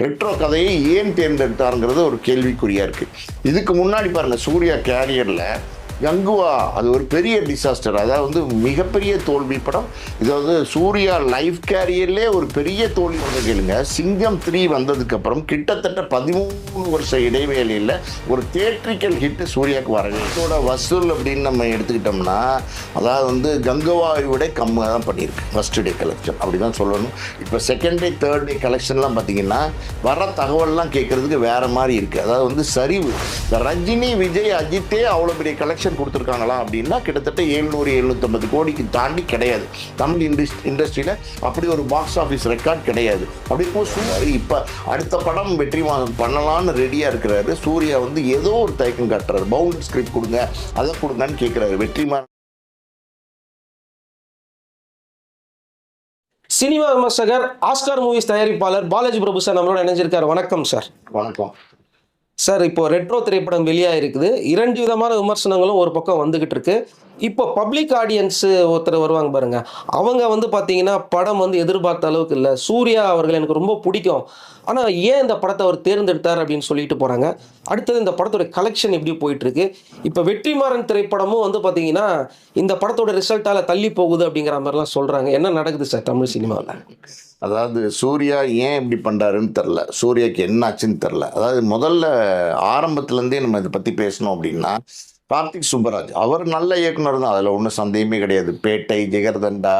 Retro கதையை ஏன் தேர்ந்தெடுத்தாருங்கிறது ஒரு கேள்விக்குறியா இருக்கு. இதுக்கு முன்னாடி பாருங்க, சூர்யா கேரியர்ல கங்குவா அது ஒரு பெரிய டிசாஸ்டர், அதாவது மிகப்பெரிய தோல்வி படம். இதாவது சூர்யா லைஃப் கேரியர்லேயே ஒரு பெரிய தோல்வி படம். கேளுங்க, சிங்கம் 3 வந்ததுக்கு அப்புறம் கிட்டத்தட்ட 13 வருஷ இடைவேளையில் ஒரு தியேட்ரிக்கல் ஹிட் சூர்யாவுக்கு வரவே. இதோட வசூல் அப்படின்னு நம்ம எடுத்துக்கிட்டோம்னா அதாவது கங்குவாவை விட கம்மியாக தான் பண்ணியிருக்கு ஃபர்ஸ்ட் டே கலெக்ஷன், அப்படி தான் சொல்லணும். இப்போ செகண்ட் டே தேர்ட் டே கலெக்ஷன்லாம் பார்த்தீங்கன்னா வர தகவல்லாம் கேட்குறதுக்கு வேறு மாதிரி இருக்குது. அதாவது சரிவு. இந்த ரஜினி, விஜய், அஜித்தே அவ்வளோ பெரிய கலெக்ஷன் கொடுத்துருக்காங்களா அப்படின்னா கிட்டத்தட்ட 700-750 கோடிக்கு தாண்டி கிடையாது. தமிழ் இண்டஸ்ட்ரியில் அப்படி ஒரு பாக்ஸ் ஆஃபீஸ் ரெக்கார்ட் கிடையாது. அப்படி இருக்கும் இப்போ அடுத்த படம் வெற்றி பண்ணலான்னு ரெடியாக இருக்கிறாரு. சூர்யா ஏதோ ஒரு தயக்கம் காட்டுறாரு. பவுண்ட் ஸ்கிரிப்ட் கொடுங்க, அதை கொடுங்கன்னு கேட்குறாரு. வெற்றிமாறன் சினிமா விமர்சகர், ஆஸ்கார் மூவிஸ் தயாரிப்பாளர் பாலாஜி பிரபு சார் நம்மளோட இணைஞ்சிருக்காரு. வணக்கம் சார். வணக்கம் சார். இப்போ ரெட்ரோ திரைப்படம் வெளியாக இருக்குது. 2 விதமான விமர்சனங்களும் ஒரு பக்கம் வந்துகிட்டு இருக்கு. இப்போ பப்ளிக் ஆடியன்ஸு ஒருத்தர் வருவாங்க பாருங்க, அவங்க பார்த்தீங்கன்னா படம் எதிர்பார்த்த அளவுக்கு இல்லை, சூர்யா அவர்கள் எனக்கு ரொம்ப பிடிக்கும், ஆனால் ஏன் இந்த படத்தை அவர் தேர்ந்தெடுத்தார் அப்படின்னு சொல்லிட்டு போகிறாங்க. அடுத்தது இந்த படத்தோட கலெக்ஷன் எப்படி போயிட்டுருக்கு. இப்போ வெற்றிமாறன் திரைப்படமும் பார்த்தீங்கன்னா இந்த படத்தோட ரிசல்ட்டால் தள்ளி போகுது அப்படிங்கிற மாதிரிலாம் சொல்கிறாங்க. என்ன நடக்குது சார் தமிழ் சினிமாவில்? அதாவது சூர்யா ஏன் இப்படி பண்ணுறாருன்னு தெரில, சூர்யாவுக்கு என்ன ஆச்சுன்னு தெரில. அதாவது முதல்ல ஆரம்பத்துலேருந்தே நம்ம இதை பற்றி பேசணும் அப்படின்னா, கார்த்திக் சுப்பராஜ் அவர் நல்ல இயக்குனர் தான், அதில் ஒன்றும் சந்தேகமே கிடையாது. பேட்டை, ஜிகர்தண்டா,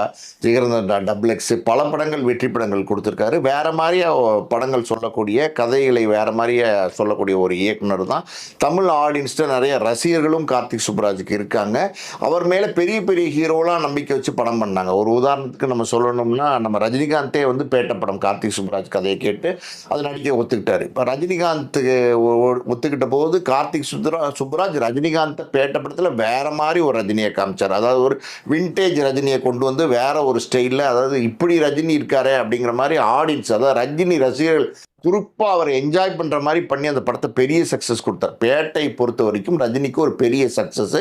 XX பல படங்கள் வெற்றி படங்கள் கொடுத்துருக்காரு. வேறு மாதிரியா படங்கள் சொல்லக்கூடிய கதைகளை வேறு மாதிரியா சொல்லக்கூடிய ஒரு இயக்குனர் தான். தமிழ் ஆடியன்ஸ்ட்டு நிறைய ரசிகர்களும் கார்த்திக் சுப்பராஜுக்கு இருக்காங்க. அவர் மேலே பெரிய பெரிய ஹீரோலாம் நம்பிக்கை வச்சு படம் பண்ணாங்க. ஒரு உதாரணத்துக்கு நம்ம சொல்லணும்னா, நம்ம ரஜினிகாந்தே பேட்டை படம் கார்த்திக் சுப்பராஜ் கதையை கேட்டு அது நடிக்க ஒத்துக்கிட்டாரு. இப்போ ரஜினிகாந்துக்கு ஒத்துக்கிட்ட போது கார்த்திக் சுப்பராஜ் ரஜினிகாந்த் பேட்ட படத்தில் வேற மாதிரி ஒரு ரஜினியை காமிச்சார். அதாவது ஒரு விண்டேஜ் ரஜினியை கொண்டு வேற ஒரு ஸ்டைலில், அதாவது இப்படி ரஜினி இருக்காரு அப்படிங்கிற மாதிரி ஆடியன்ஸ், அதாவது ரஜினி ரசிகர்கள் குறிப்பாக அவர் என்ஜாய் பண்ணுற மாதிரி பண்ணி அந்த படத்தை பெரிய சக்ஸஸ் கொடுத்தார். பேட்டை பொறுத்த வரைக்கும் ரஜினிக்கு ஒரு பெரிய சக்ஸஸ்,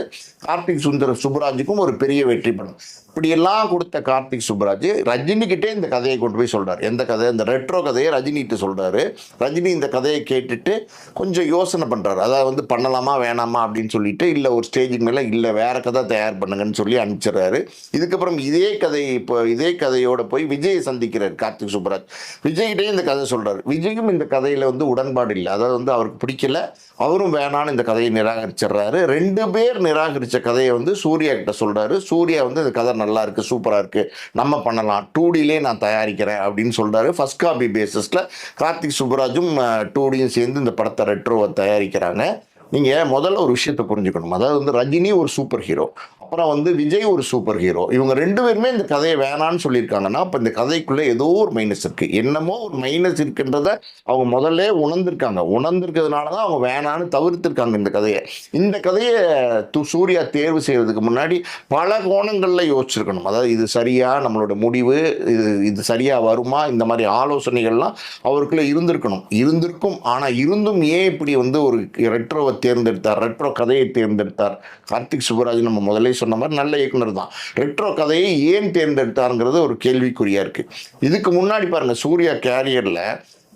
கார்த்திக் சுப்பராஜுக்கும் ஒரு பெரிய வெற்றி படம். இப்படியெல்லாம் கொடுத்த கார்த்திக் சுப்பராஜ் ரஜினிக்கிட்டே இந்த கதையை கொண்டு போய் சொல்கிறார். எந்த கதை? இந்த ரெட்ரோ கதையை ரஜினிகிட்ட சொல்கிறாரு. ரஜினி இந்த கதையை கேட்டுட்டு கொஞ்சம் யோசனை பண்ணுறாரு. அதாவது பண்ணலாமா வேணாமா அப்படின்னு சொல்லிட்டு, இல்லை ஒரு ஸ்டேஜுக்கு மேலே இல்லை வேற கதை தயார் பண்ணுங்கன்னு சொல்லி அனுப்பிச்சிடுறாரு. இதுக்கப்புறம் இதே கதையோட போய் விஜயை சந்திக்கிறார் கார்த்திக் சுப்பராஜ். விஜய்கிட்டே இந்த கதை சொல்கிறார். விஜயும் இந்த கதையில் உடன்பாடு இல்லை, அதாவது அவருக்கு பிடிக்கல, அவரும் வேணான்னு இந்த கதையை நிராகரிச்சிடுறாரு. 2 பேர் நிராகரித்த கதையை சூர்யா கிட்ட சொல்கிறாரு. சூர்யா இந்த கதை நல்லா இருக்குது, சூப்பராக இருக்குது, நம்ம பண்ணலாம், 2Dலே நான் தயாரிக்கிறேன் அப்படின்னு சொல்கிறாரு. ஃபர்ஸ்ட் காப்பி பேசிஸில் கார்த்திக் சுப்பராஜும் 2Dயும் சேர்ந்து இந்த படத்தை ரெட்ரோவை தயாரிக்கிறாங்க. நீங்கள் முதல்ல ஒரு விஷயத்தை புரிஞ்சுக்கணும். அதாவது ரஜினி ஒரு சூப்பர் ஹீரோ, அப்புறம் விஜய் ஒரு சூப்பர் ஹீரோ. இவங்க 2 பேருமே இந்த கதையை வேணான்னு சொல்லியிருக்காங்கன்னா அப்போ இந்த கதைக்குள்ளே ஏதோ ஒரு மைனஸ் இருக்குது. என்னமோ ஒரு மைனஸ் இருக்குன்றத அவங்க முதல்ல உணர்ந்திருக்கிறதுனால தான் அவங்க வேணான்னு தவிர்த்திருக்காங்க இந்த கதையை சூர்யா தேர்வு செய்கிறதுக்கு முன்னாடி பல கோணங்களில் யோசிச்சிருக்கணும். அதாவது இது சரியா, நம்மளோட முடிவு இது சரியாக வருமா, இந்த மாதிரி ஆலோசனைகள்லாம் அவருக்குள்ளே இருந்திருக்கும். ஆனால் இருந்தும் ஏன் இப்படி ஒரு ரெட்ரோவை தேர்ந்தெடுத்தார், ரெட்ரோ கதையை தேர்ந்தெடுத்தார் கார்த்திக் சுப்பராஜ்? நம்ம முதல்ல சொன்ன மாதிரி நல்ல இயக்குனர் தான். ரெட்ரோ கதையை ஏன் தேர்ந்தெடுத்தாருங்கிறது ஒரு கேள்விக்குறியா இருக்கு. இதுக்கு முன்னாடி பாருங்க, சூர்யா கேரியர்ல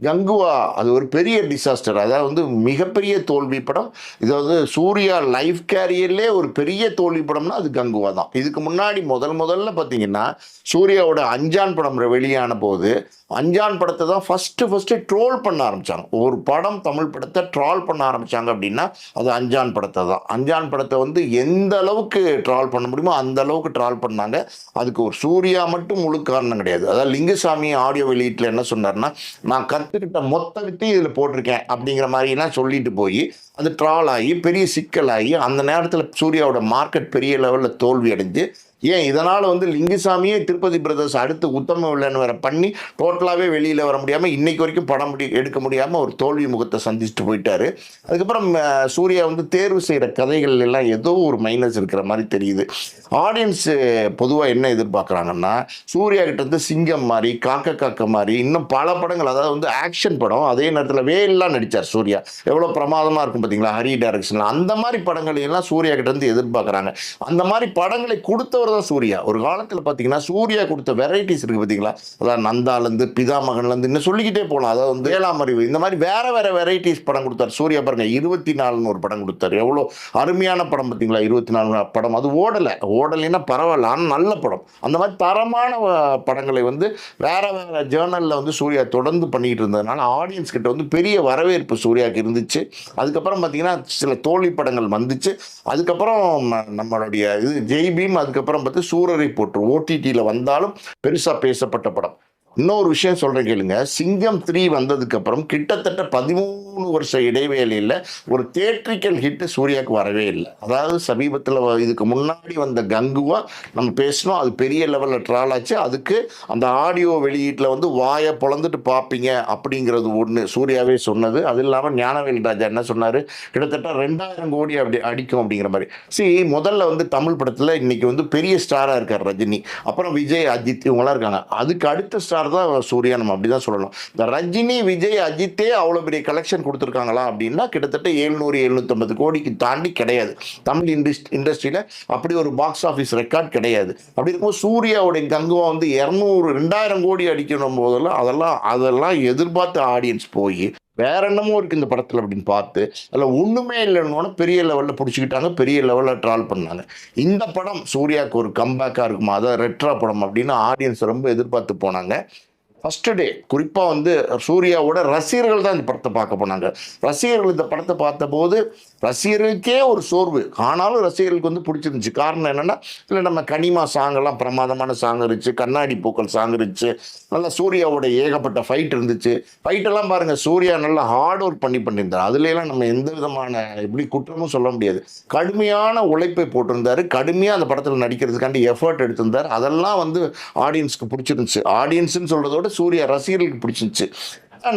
கங்குவா அது ஒரு பெரிய டிசாஸ்டர், அதாவது மிகப்பெரிய தோல்வி படம். இதாவது சூர்யா லைஃப் கேரியர்லேயே ஒரு பெரிய தோல்வி படம்னா அது கங்குவா தான். இதுக்கு முன்னாடி முதல்ல பார்த்தீங்கன்னா சூர்யாவோட அஞ்சான் படம் வெளியான போது அஞ்சான் படத்தை தான் ஃபஸ்ட்டு ட்ரோல் பண்ண ஆரம்பித்தாங்க. ஒரு படம் தமிழ் படத்தை ட்ரால் பண்ண ஆரம்பித்தாங்க அப்படின்னா அது அஞ்சான் படத்தை தான். அஞ்சான் படத்தை எந்த அளவுக்கு ட்ரால் பண்ண முடியுமோ அந்த அளவுக்கு ட்ரால் பண்ணாங்க. அதுக்கு ஒரு சூர்யா மட்டும் முழு காரணம் கிடையாது. அதாவது லிங்குசாமி ஆடியோ வெளியீட்டில் என்ன சொன்னார்னா, நான் கற்றுக்கிட்ட மொத்த வித்தையும் இதில் போட்டிருக்கேன் அப்படிங்கிற மாதிரிலாம் சொல்லிட்டு போய் அது ட்ரால் ஆகி பெரிய சிக்கலாகி அந்த நேரத்தில் சூர்யாவோட மார்க்கெட் பெரிய லெவலில் தோல்வி அடைஞ்சு, ஏன் இதனால் லிங்குசாமியே திருப்பதி பிரதர்ஸ் அடுத்து உத்தம வில்லன் வேற பண்ணி டோட்டலாகவே வெளியில் வர முடியாமல் இன்னைக்கு வரைக்கும் படம் எடுக்க முடியாமல் ஒரு தோல்வி முகத்தை சந்திச்சுட்டு போயிட்டாரு. அதுக்கப்புறம் சூர்யா தேர்வு செய்கிற கதைகள் எல்லாம் ஏதோ ஒரு மைனஸ் இருக்கிற மாதிரி தெரியுது. ஆடியன்ஸ் பொதுவாக என்ன எதிர்பார்க்குறாங்கன்னா, சூர்யா கிட்ட சிங்கம் மாதிரி, காக்க மாதிரி இன்னும் பல படங்கள், அதாவது ஆக்ஷன் படம், அதே நேரத்தில் வேல்லாம் நடித்தார் சூர்யா, எவ்வளோ பிரமாதமாக இருக்கும் பார்த்தீங்களா, ஹரி டைரக்ஷனில். அந்த மாதிரி படங்களை எல்லாம் சூர்யா கிட்ட எதிர்பார்க்குறாங்க. அந்த மாதிரி படங்களை கொடுத்தவர் கொடுத்தவர் தான் சூர்யா. ஒரு காலத்தில் பார்த்தீங்கன்னா சூர்யா கொடுத்த வெரைட்டிஸ் இருக்குது பார்த்தீங்களா, அதாவது நந்தாலேருந்து பிதாமகன்லேருந்து இன்னும் சொல்லிக்கிட்டே போகலாம். அதாவது வந்து ஏழாம் அறிவு இந்த மாதிரி வேற வெரைட்டிஸ் படம் கொடுத்தாரு சூர்யா. பாருங்க 24ன்னு ஒரு படம் கொடுத்தாரு, எவ்வளோ அருமையான படம் பார்த்தீங்களா. 24 படம் அது ஓடலைன்னா பரவாயில்ல, ஆனால் நல்ல படம். அந்த மாதிரி தரமான படங்களை வந்து வேற ஜேர்னலில் வந்து சூர்யா தொடர்ந்து பண்ணிக்கிட்டு இருந்ததுனால ஆடியன்ஸ் கிட்ட வந்து பெரிய வரவேற்பு சூர்யாவுக்கு இருந்துச்சு. அதுக்கப்புறம் பார்த்தீங்கன்னா சில தோல்வி படங்கள் வந்துச்சு. அதுக்கப்புறம் நம்மளுடைய இது ஜெய் பீம், அதுக்கப்புறம் பார்த்து சூரரை போட்டு ஓடிடியில் வந்தாலும் பெருசாக பேசப்பட்ட படம். இன்னொரு விஷயம் சொல்கிறேன் கேளுங்க, சிங்கம் 3 வந்ததுக்கு அப்புறம் கிட்டத்தட்ட 13 வருஷ இடைவேளையில் ஒரு தியேட்ரிக்கல் ஹிட் சூர்யாவுக்கு வரவே இல்லை. அதாவது சமீபத்தில் இதுக்கு முன்னாடி வந்த கங்குவா நம்ம பேசணும், அது பெரிய லெவலில் ட்ரால் ஆச்சு. அதுக்கு அந்த ஆடியோ வெளியீட்டில் வந்து வாயை பொழந்துட்டு பார்ப்பீங்க அப்படிங்கிறது ஒன்று சூர்யாவே சொன்னது. அது இல்லாமல் ஞானவேல் ராஜா என்ன சொன்னார், கிட்டத்தட்ட 2000 கோடி அப்படி அடிக்கும் அப்படிங்கிற மாதிரி. முதல்ல வந்து தமிழ் படத்தில் இன்னைக்கு வந்து பெரிய ஸ்டாராக இருக்கார் ரஜினி, அப்புறம் விஜய், அஜித் இவங்களாம் இருக்காங்க. அதுக்கு அடுத்த ஸ்டார் தான் சூர்யா, நம்ம அப்படிதான் சொல்லணும். இந்த ரஜினி, விஜய், அஜித்தே அவ்வளோ பெரிய கலெக்ஷன் கொடுத்துருக்காங்களா அப்படின்னா கிட்டத்தட்ட 700-750 கோடிக்கு தாண்டி கிடையாது. தமிழ் இண்டஸ்ட்ரியில் அப்படி ஒரு பாக்ஸ் ஆஃபீஸ் ரெக்கார்ட் கிடையாது. அப்படி இருக்கும்போது சூர்யாவுடைய கங்குவா வந்து 2000 கோடி அடிக்கணும் போதெல்லாம் அதெல்லாம் எதிர்பார்த்த ஆடியன்ஸ் போய் வேற என்னமோ இருக்குது இந்த படத்தில் அப்படின்னு பார்த்து அதில் ஒன்றுமே இல்லைன்னு பெரிய லெவலில் பிடிச்சிக்கிட்டாங்க, பெரிய லெவலில் ட்ரால் பண்ணாங்க. இந்த படம் சூர்யாவுக்கு ஒரு கம்பேக்காக இருக்குமா, அதாவது ரெட்ரா படம் அப்படின்னு ஆடியன்ஸ் ரொம்ப எதிர்பார்த்து போனாங்க. ஃபஸ்ட்டு டே குறிப்பாக வந்து சூர்யாவோட ரசிகர்கள் தான் இந்த படத்தை பார்க்க போனாங்க. ரசிகர்கள் இந்த படத்தை பார்த்தபோது ரசிகர்களுக்கே ஒரு சோர்வு, ஆனாலும் ரசிகர்களுக்கு வந்து பிடிச்சிருந்துச்சு. காரணம் என்னென்னா, இல்லை நம்ம கனிமா சாங்கெல்லாம் பிரமாதமான சாங் இருந்துச்சு, கண்ணாடி பூக்கள் சாங் இருந்துச்சு, நல்லா சூர்யாவோட ஏகப்பட்ட ஃபைட் இருந்துச்சு. ஃபைட்டெல்லாம் பாருங்கள், சூர்யா நல்லா ஹார்ட் ஒர்க் பண்ணியிருந்தார். அதுலலாம் நம்ம எந்த விதமான எப்படி குற்றமும் சொல்ல முடியாது. கடுமையான உழைப்பை போட்டிருந்தார், கடுமையாக அந்த படத்தில் நடிக்கிறதுக்காண்டி எஃபர்ட் எடுத்திருந்தார். அதெல்லாம் வந்து ஆடியன்ஸ்க்கு பிடிச்சிருந்துச்சு. ஆடியன்ஸுன்னு சொல்கிறதோட சூர்யா ரசிகர்களுக்கு பிடிச்சிருந்துச்சு.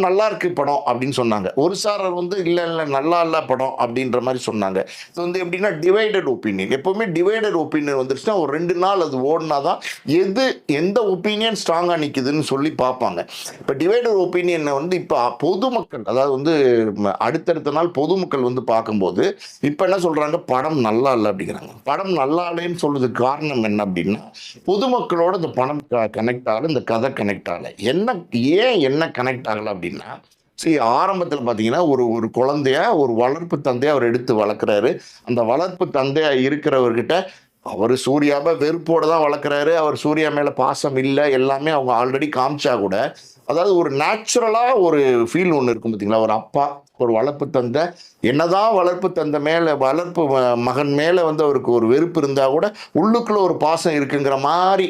நல்லா இருக்கு படம் அப்படின்னு சொன்னாங்க. ஒரு சாரர் வந்து இல்லை நல்லா இல்லை படம் அப்படின்ற மாதிரி சொன்னாங்க. இது வந்து எப்படின்னா டிவைடட் ஒப்பீனியன். எப்போவுமே டிவைடட் ஒப்பீனியன் வந்துருச்சுன்னா ஒரு 2 நாள் அது ஓடினா தான் எந்த ஒப்பீனியன் ஸ்ட்ராங்காக நிற்குதுன்னு சொல்லி பார்ப்பாங்க. இப்போ டிவைடட் ஒப்பீனியனை வந்து இப்போ பொதுமக்கள், அதாவது வந்து அடுத்தடுத்த நாள் பொதுமக்கள் வந்து பார்க்கும்போது இப்போ என்ன சொல்கிறாங்க, படம் நல்லா இல்லை அப்படிங்கிறாங்க. படம் நல்லா இல்லைன்னு சொல்றதுக்கு காரணம் என்ன அப்படின்னா, பொதுமக்களோட இந்த படம் கனெக்ட் ஆகலை, இந்த கதை கனெக்ட் ஆகலை. என்ன கனெக்ட் ஆகலை அப்படின்னா, ஆரம்பத்தில் பார்த்தீங்கன்னா ஒரு குழந்தைய ஒரு வளர்ப்பு தந்தையை அவர் எடுத்து வளர்க்குறாரு. அந்த வளர்ப்பு தந்தையா இருக்கிறவர்கிட்ட அவர் சூர்யாவை வெறுப்போடு தான் வளர்க்குறாரு. அவர் சூர்யா மேலே பாசம் இல்லை, எல்லாமே அவங்க ஆல்ரெடி காமிச்சா கூட, அதாவது ஒரு நேச்சுரலாக ஒரு ஃபீல் ஒன்று இருக்கும் பார்த்தீங்களா. ஒரு அப்பா, ஒரு வளர்ப்பு தந்தை, என்னதான் வளர்ப்பு தந்தை மேலே, வளர்ப்பு மகன் மேலே வந்து அவருக்கு ஒரு வெறுப்பு இருந்தால் கூட உள்ளுக்குள்ளே ஒரு பாசம் இருக்குங்கிற மாதிரி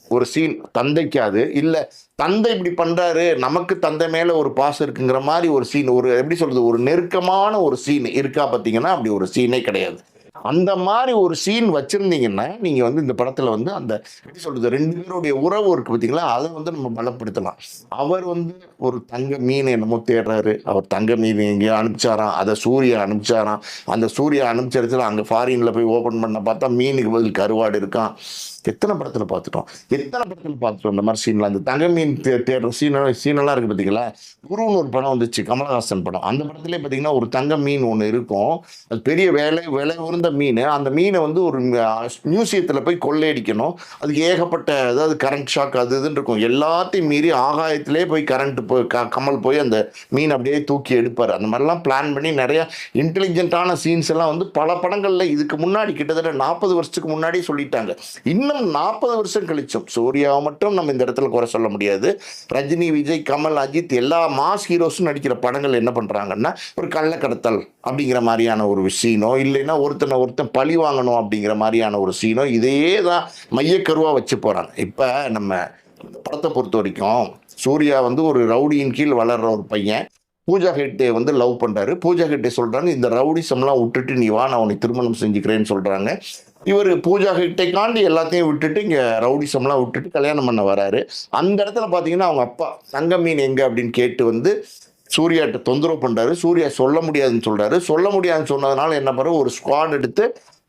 ஒரு சீன் தந்தைக்காது. இல்லை தந்தை இப்படி பண்ணுறாரு, நமக்கு தந்தை மேலே ஒரு பாசம் இருக்குங்கிற மாதிரி ஒரு சீன், ஒரு எப்படி சொல்கிறது, ஒரு நெருக்கமான ஒரு சீன் இருக்கா பார்த்தீங்கன்னா, அப்படி ஒரு சீனே கிடையாது. அந்த மாதிரி ஒரு சீன் வச்சுருந்தீங்கன்னா நீங்கள் வந்து இந்த படத்தில் வந்து அந்த எப்படி சொல்கிறது, 2 பேருடைய உறவு இருக்குது பார்த்தீங்களா, அதை வந்து நம்ம பலப்படுத்தலாம். அவர் வந்து ஒரு தங்க மீன் என்னமோ தேடுறாரு, அவர் தங்க மீன் எங்கேயோ அனுப்பிச்சாராம், அதை சூர்யா அனுப்பிச்சாராம். அந்த சூர்யா அனுப்பிச்சிருச்சுல அங்கே ஃபாரினில் போய் ஓப்பன் பண்ண பார்த்தா மீனுக்கு பதில் கருவாடு இருக்கான். எத்தனை படத்தில் பார்த்துட்டோம் இந்த மாதிரி சீன்லாம். அந்த தங்க மீன் தேடுற சீனெல்லாம் இருக்குது பார்த்தீங்களா. குருன்னு ஒரு படம் வந்துச்சு, கமலஹாசன் படம். அந்த படத்துலேயே பார்த்தீங்கன்னா ஒரு தங்க மீன் ஒன்று இருக்கும், அது பெரிய விலை உயர்ந்த மீன். அந்த மீனை வந்து ஒரு மியூசியத்தில் போய் கொள்ளையடிக்கணும். அதுக்கு ஏகப்பட்ட அதாவது கரண்ட் ஷாக் அது இதுன்னு இருக்கும். எல்லாத்தையும் மீறி ஆகாயத்திலே போய் கமல் போய் அந்த மீன் அப்படியே தூக்கி எடுப்பார். அந்த மாதிரிலாம் பிளான் பண்ணி நிறையா இன்டெலிஜென்ட்டான சீன்ஸ் எல்லாம் வந்து பல படங்களில் இதுக்கு முன்னாடி கிட்டத்தட்ட 40 வருஷத்துக்கு முன்னாடி சொல்லிட்டாங்க. இன்னும் 40 வருஷம் கழிச்சும் சூர்யாவை மட்டும் நம்ம இந்த இடத்துல குறை சொல்ல முடியாது. ரஜினி, விஜய், கமல், அஜித் எல்லா மாஸ் ஹீரோஸும் நடிக்கிற படங்கள் என்ன பண்ணுறாங்கன்னா, ஒரு கள்ளக்கடத்தல் அப்படிங்கிற மாதிரியான ஒரு சீனோ, இல்லைன்னா ஒருத்தன் பழி வாங்கணும் அப்படிங்கிற மாதிரியான ஒரு சீனோ, இதையே தான் மையக்கருவாக வச்சு போகிறாங்க. இப்போ நம்ம படத்தை பொறுத்த வரைக்கும் சூர்யா வந்து ஒரு ரவுடியின் கீழ் வளர்கிற ஒரு பையன். பூஜா ஹெக்டே வந்து லவ் பண்ணுறாரு. பூஜா ஹெக்டே சொல்கிறாங்க, இந்த ரவுடிசம்லாம் விட்டுட்டு நீ வா, நான் உன்னை திருமணம் செஞ்சுக்கிறேன்னு சொல்கிறாங்க. இவர் பூஜா ஹெக்டே காண்டி எல்லாத்தையும் விட்டுட்டு இங்கே ரவுடிசம்லாம் விட்டுட்டு கல்யாணம் பண்ண வராரு. அந்த இடத்துல பார்த்தீங்கன்னா அவங்க அப்பா தங்க மீன் எங்கே அப்படின்னு கேட்டு வந்து சூர்யாட்ட தொந்தரவு பண்ணுறாரு. சூர்யா சொல்ல முடியாதுன்னு சொல்கிறாரு. சொல்ல முடியாதுன்னு சொன்னதுனால என்ன பண்ணுற, ஒரு ஸ்குவாட் எடுத்து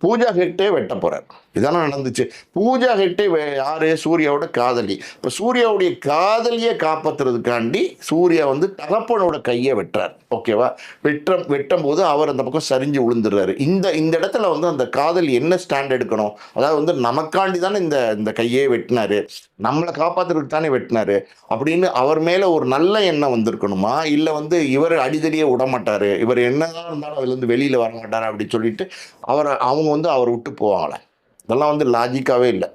பூஜா ஹெக்டே வெட்ட போறார். இதான நடந்துச்சு. பூஜா ஹெக்டே யாரு? சூர்யாவோட காதலி. இப்போ சூர்யாவுடைய காதலியை காப்பாத்துறதுக்காண்டி சூர்யா வந்து தகப்பனோட கையை வெட்டுறார். ஓகேவா? வெட்டும் போது அவர் அந்த பக்கம் சரிஞ்சு விழுந்துடுறாரு. இந்த இந்த இடத்துல வந்து அந்த காதலி என்ன ஸ்டாண்ட் எடுக்கணும்? அதாவது வந்து நமக்காண்டி தானே இந்த இந்த கையே வெட்டினாரு, நம்மளை காப்பாத்துறதுக்கு தானே வெட்டினாரு அப்படின்னு அவர் மேல ஒரு நல்ல எண்ணம் வந்திருக்கணுமா? இல்ல வந்து இவர் அடிதடியே விட மாட்டாரு, இவர் என்னதான் இருந்தாலும் அதுல இருந்து வெளியில வர மாட்டாரு அப்படின்னு சொல்லிட்டு அவங்க வந்து அவரை விட்டு போவாங்களே? இதெல்லாம் வந்து லாஜிக்காவே இல்லை.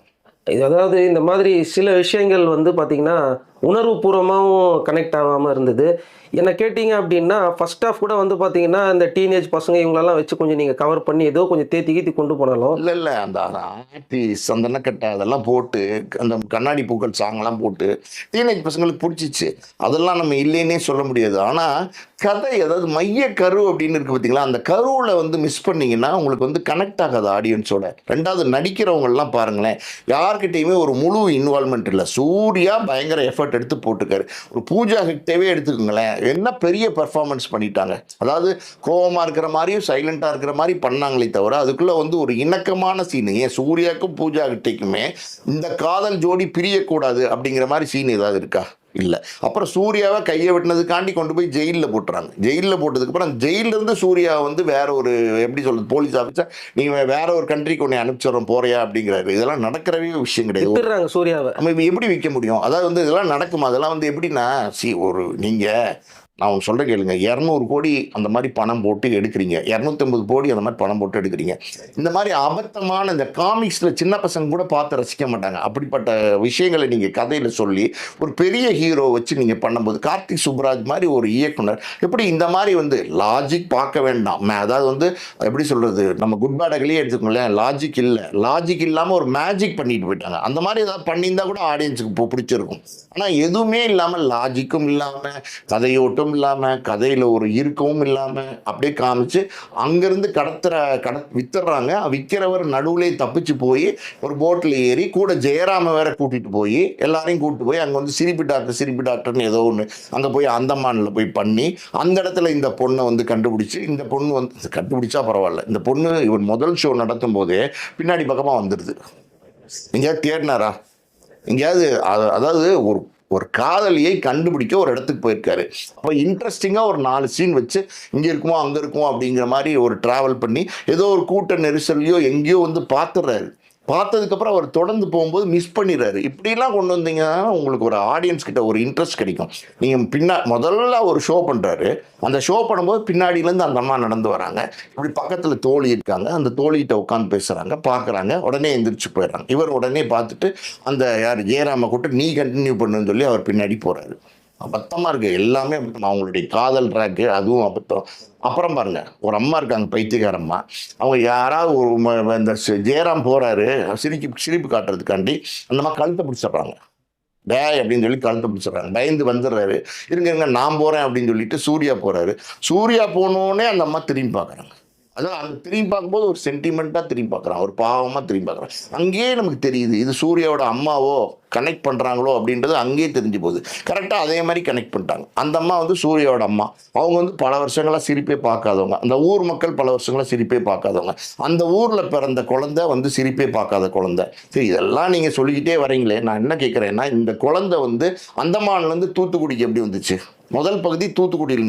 இது அதாவது இந்த மாதிரி சில விஷயங்கள் வந்து பார்த்தீங்கன்னா, உணர்வுபூர்வமாவும் கனெக்ட் ஆகாம இருந்தது. என்ன கேட்டீங்க அப்படின்னா, ஃபர்ஸ்ட் ஹாஃப் கூட வந்து பார்த்தீங்கன்னா, இந்த டீனேஜ் பசங்க இவங்களெல்லாம் வச்சு கொஞ்சம் நீங்க கவர் பண்ணி ஏதோ கொஞ்சம் தேத்தி கீத்தி கொண்டு போனாலும், இல்ல இல்ல அந்த அந்த ஆர்த்தி சந்தனக்கட்டை அதெல்லாம் போட்டு அந்த கண்ணாடி பூக்கள் சாங்லாம் போட்டு டீனேஜ் பசங்களுக்கு பிடிச்சிச்சு. அதெல்லாம் நம்ம இல்லைன்னே சொல்ல முடியாது. ஆனா கதை, அதாவது மைய கரு அப்படின்னு இருக்கு பார்த்தீங்களா, அந்த கருவில் வந்து மிஸ் பண்ணீங்கன்னா உங்களுக்கு வந்து கனெக்ட் ஆகாது ஆடியன்ஸோட. ரெண்டாவது நடிக்கிறவங்க எல்லாம் பாருங்களேன், யார்கிட்டயுமே ஒரு முழு இன்வால்மெண்ட் இல்லை. சூர்யா பயங்கர எஃபர்ட் எடுத்து போட்டிருக்காரு. ஒரு பூஜா ஹெக்டேவே எடுத்துக்கோங்களேன், என்ன பெரிய பெர்ஃபார்மன்ஸ் பண்ணிட்டாங்க. அதாவது கோவமா இருக்கிற மாதிரியும் சைலண்டா இருக்கிற மாதிரி பண்ணாங்களே தவிர அதுக்குள்ள வந்து ஒரு இணக்கமான சீன். ஏன் சூர்யாவுக்கும் பூஜா ஹெக்டேக்குமே இந்த காதல் ஜோடி பிரியக்கூடாது அப்படிங்கிற மாதிரி சீன் ஏதாவது இருக்கா? இல்லை. அப்புறம் சூர்யாவை கையை வெட்டினதுக்காண்டி கொண்டு போய் ஜெயிலில் போட்டுறாங்க. ஜெயிலில் போட்டதுக்கப்புறம் ஜெயிலிருந்து சூர்யா வந்து வேற ஒரு, எப்படி சொல்றது, போலீஸ் ஆஃபீஸர், நீங்கள் வேற ஒரு கண்ட்ரிக்கு உன்னை அனுப்பிச்சிடறோம் போறியா அப்படிங்கிறாரு. இதெல்லாம் நடக்கிறவே விஷயம் கிடையாது. விட்டுறாங்க சூர்யாவை. நம்ம எப்படி விற்க முடியும்? அதாவது வந்து இதெல்லாம் நடக்குமா? அதெல்லாம் வந்து எப்படின்னா, ஒரு நீங்கள், நான் ஒன்று சொல்கிறேன் கேளுங்க, 200 கோடி அந்த மாதிரி பணம் போட்டு எடுக்கிறீங்க, 250 கோடி அந்த மாதிரி பணம் போட்டு எடுக்கிறீங்க. இந்த மாதிரி அபத்தமான இந்த காமிக்ஸில் சின்ன பசங்க கூட பார்த்து ரசிக்க மாட்டாங்க. அப்படிப்பட்ட விஷயங்களை நீங்கள் கதையில் சொல்லி ஒரு பெரிய ஹீரோ வச்சு நீங்கள் பண்ணும்போது, கார்த்திக் சுப்ராஜ் மாதிரி ஒரு இயக்குனர் எப்படி இந்த மாதிரி வந்து லாஜிக் பார்க்க வேண்டாம், அதாவது வந்து எப்படி சொல்கிறது, நம்ம குட் பேடகளையே எடுத்துக்கோங்களேன், லாஜிக் இல்லை, லாஜிக் இல்லாமல் ஒரு மேஜிக் பண்ணிட்டு போயிட்டாங்க. அந்த மாதிரி ஏதாவது பண்ணியிருந்தா கூட ஆடியன்ஸுக்கு பிடிச்சிருக்கும். ஆனால் எதுவுமே இல்லாமல், லாஜிக்கும் இல்லாமல், கதையோட்டும் இல்லாமல், கதையில் ஒரு இருக்கவும் இல்லாமல் அப்படியே காமிச்சு அங்கேருந்து வித்துடுறாங்க. விற்கிறவர் நடுவுலே தப்பிச்சு போய் ஒரு போட்டில் ஏறி கூட ஜெயராம வேற கூட்டிகிட்டு போய் எல்லாரையும் கூப்பிட்டு போய் அங்கே வந்து சிரிப்பு டாக்டர்னு ஏதோ ஒன்று அங்கே போய் அந்தமானில் போய் பண்ணி அந்த இடத்துல இந்த பொண்ணை வந்து கண்டுபிடிச்சி, இந்த பொண்ணு வந்து கண்டுபிடிச்சா பரவாயில்ல, இந்த பொண்ணு இவர் முதல் ஷோ நடத்தும் போதே பின்னாடி பக்கமாக வந்துடுது. எங்கேயாவது தேடினாரா? எங்கேயாவது அதாவது ஒரு ஒரு காதலியை கண்டுபிடிக்க ஒரு இடத்துக்கு போயிருக்காரு. அப்போ இன்ட்ரெஸ்டிங்காக ஒரு 4 சீன் வச்சு இங்கே இருக்குமோ அங்கே இருக்குமோ அப்படிங்கிற மாதிரி ஒரு ட்ராவல் பண்ணி ஏதோ ஒரு கூட்ட நெரிசல்லையோ எங்கேயோ வந்து பார்த்துடுறாரு. பார்த்ததுக்கப்புறம் அவர் தொடர்ந்து போகும்போது மிஸ் பண்ணிடுறாரு. இப்படிலாம் கொண்டு வந்தீங்கன்னா உங்களுக்கு ஒரு ஆடியன்ஸ் கிட்ட ஒரு இன்ட்ரெஸ்ட் கிடைக்கும். நீங்கள் முதல்ல ஒரு ஷோ பண்ணுறாரு, அந்த ஷோ பண்ணும்போது பின்னாடியிலேருந்து அந்த அம்மா நடந்து வராங்க, இப்படி பக்கத்தில் தோழி இருக்காங்க, அந்த தோழிகிட்ட உட்காந்து பேசுகிறாங்க, பார்க்குறாங்க, உடனே எந்திரிச்சு போயிடுறாங்க. இவர் உடனே பார்த்துட்டு அந்த யார் ஜெயராம கூப்பிட்டு நீ கண்டினியூ பண்ணுன்னு சொல்லி அவர் பின்னாடி போகிறாரு. அபத்தமாக இருக்குது எல்லாமே. அவங்களுடைய காதல் ட்ராக்கு அதுவும் அபத்தம். அப்புறம் பாருங்க, ஒரு அம்மா இருக்காங்க, பைத்தியக்கார அம்மா. அவங்க யாராவது ஒரு இந்த ஜெயராம் போகிறாரு சிரிப்பு காட்டுறதுக்காண்டி அந்த அம்மா கழுத்தை பிடிச்சிடுறாங்க. அப்படின்னு சொல்லி கழுத்தை பிடிச்சிடுறாங்க. பயந்து வந்துடுறாரு. இருங்க நான் போகிறேன் அப்படின்னு சொல்லிட்டு சூர்யா போகிறாரு. சூர்யா போனோடனே அந்த அம்மா திரும்பி பார்க்குறாங்க. அதான் அந்த திரும்பி பார்க்கும்போது ஒரு சென்டிமெண்ட்டாக திரும்பி பார்க்குறான், ஒரு பாவமாக திரும்பி பார்க்குறான். அங்கேயே நமக்கு தெரியுது இது சூர்யாவோட அம்மாவோ கனெக்ட் பண்ணுறாங்களோ அப்படின்றது அங்கேயே தெரிஞ்சு போகுது. கரெக்டாக அதே மாதிரி கனெக்ட் பண்ணிட்டாங்க. அந்த அம்மா வந்து சூர்யாவோட அம்மா. அவங்க வந்து பல வருஷங்களாக சிரிப்பே பார்க்காதவங்க, அந்த ஊர் மக்கள் பல வருஷங்களாக சிரிப்பே பார்க்காதவங்க, அந்த ஊரில் பிறந்த குழந்தை வந்து சிரிப்பே பார்க்காத குழந்தை. சரி, இதெல்லாம் நீங்கள் சொல்லிக்கிட்டே வரீங்களே, நான் என்ன கேட்குறேன்னா, இந்த குழந்தை வந்து அந்தமான்லேருந்து தூத்துக்குடிக்கு எப்படி வந்துச்சு? முதல் பகுதி தூத்துக்குடியில்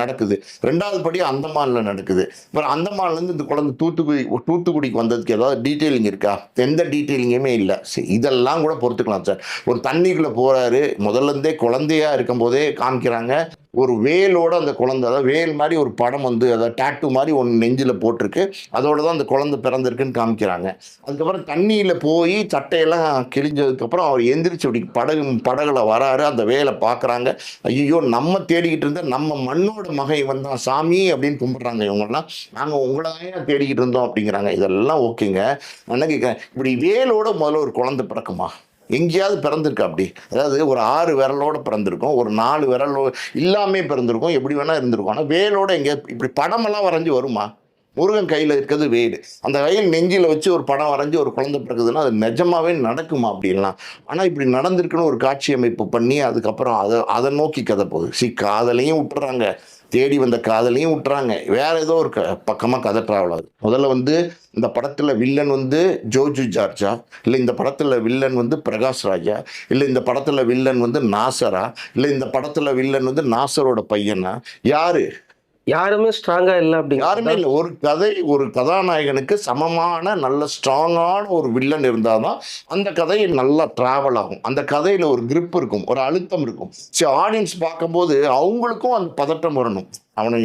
நடக்குது, 2வது படி அந்தமானில் நடக்குது. அப்புறம் அந்தமான்லேருந்து இந்த குழந்தை தூத்துக்குடிக்கு வந்ததுக்கு ஏதாவது டீட்டெயிலிங் இருக்கா? எந்த டீட்டெயிலிங்குமே இல்லை. சரி, இதெல்லாம் கூட பொறுத்துக்கலாம் சார். ஒரு தண்ணிக்குள்ளே போகிறாரு, முதல்லேருந்தே குழந்தையா இருக்கும் போதே காமிக்கிறாங்க. ஒரு வேலோட அந்த குழந்தை, அதாவது வேல் மாதிரி ஒரு படம் வந்து அதாவது டேட்டு மாதிரி ஒன்று நெஞ்சில் போட்டிருக்கு, அதோட தான் அந்த குழந்தை பிறந்திருக்குன்னு காமிக்கிறாங்க. அதுக்கப்புறம் தண்ணியில் போய் சட்டையெல்லாம் கிழிஞ்சதுக்கப்புறம் அவர் எந்திரிச்சு அப்படி படகுல வராரு, அந்த வேலை பார்க்குறாங்க. ஐயோ, நம்ம தேடிக்கிட்டு இருந்த நம்ம மண்ணோட மகை வந்தான் சாமி அப்படின்னு கும்பிட்றாங்க இவங்கெல்லாம். நாங்கள் உங்களை தான் தேடிக்கிட்டு இருந்தோம் அப்படிங்கிறாங்க. இதெல்லாம் ஓகேங்க. நான் என்ன கேட்குறேன், இப்படி வேலோட முதல்ல ஒரு குழந்தை பிறக்குமா? எங்கேயாவது பிறந்திருக்கா அப்படி? அதாவது ஒரு 6 விரலோட பிறந்திருக்கும், ஒரு 4 விரலோ இல்லாமல் பிறந்திருக்கும், எப்படி வேணால் இருந்திருக்கும். ஆனால் வேலோட எங்கேயாவது இப்படி படமெல்லாம் வரைஞ்சி வருமா? முருகன் கையில் இருக்கிறது வேடு. அந்த கையில் நெஞ்சில் வச்சு ஒரு படம் வரைஞ்சி ஒரு குழந்தை பிறகுதுன்னா அது நிஜமாவே நடக்குமா அப்படின்லாம். ஆனால் இப்படி நடந்திருக்குன்னு ஒரு காட்சி அமைப்பு பண்ணி அதுக்கப்புறம் அதை நோக்கி கதை போகுது. காதலையும் விட்டுறாங்க, தேடி வந்த காதலையும் விட்டுறாங்க, வேற ஏதோ ஒரு பக்கமாக கதை ட்ராவல் ஆகுது. முதல்ல வந்து இந்த படத்தில் வில்லன் வந்து ஜோஜு ஜார்ஜா, இல்லை இந்த படத்தில் வில்லன் வந்து பிரகாஷ் ராஜா, இல்லை இந்த படத்தில் வில்லன் வந்து நாசரா, இல்லை இந்த படத்தில் வில்லன் வந்து நாசரோட பையனா, யாரு? யாருமே ஸ்ட்ராங்கா இல்லை யாருமே அப்படிங்க. இல்லை. ஒரு கதை, ஒரு கதாநாயகனுக்கு சமமான நல்ல ஸ்ட்ராங்கான ஒரு வில்லன் இருந்தால் தான் அந்த கதை நல்லா ட்ராவல் ஆகும். அந்த கதையில் ஒரு grip இருக்கும், ஒரு அழுத்தம் இருக்கும். சரி, ஆடியன்ஸ் பார்க்கும்போது அவங்களுக்கும் அந்த பதட்டம் வரணும்.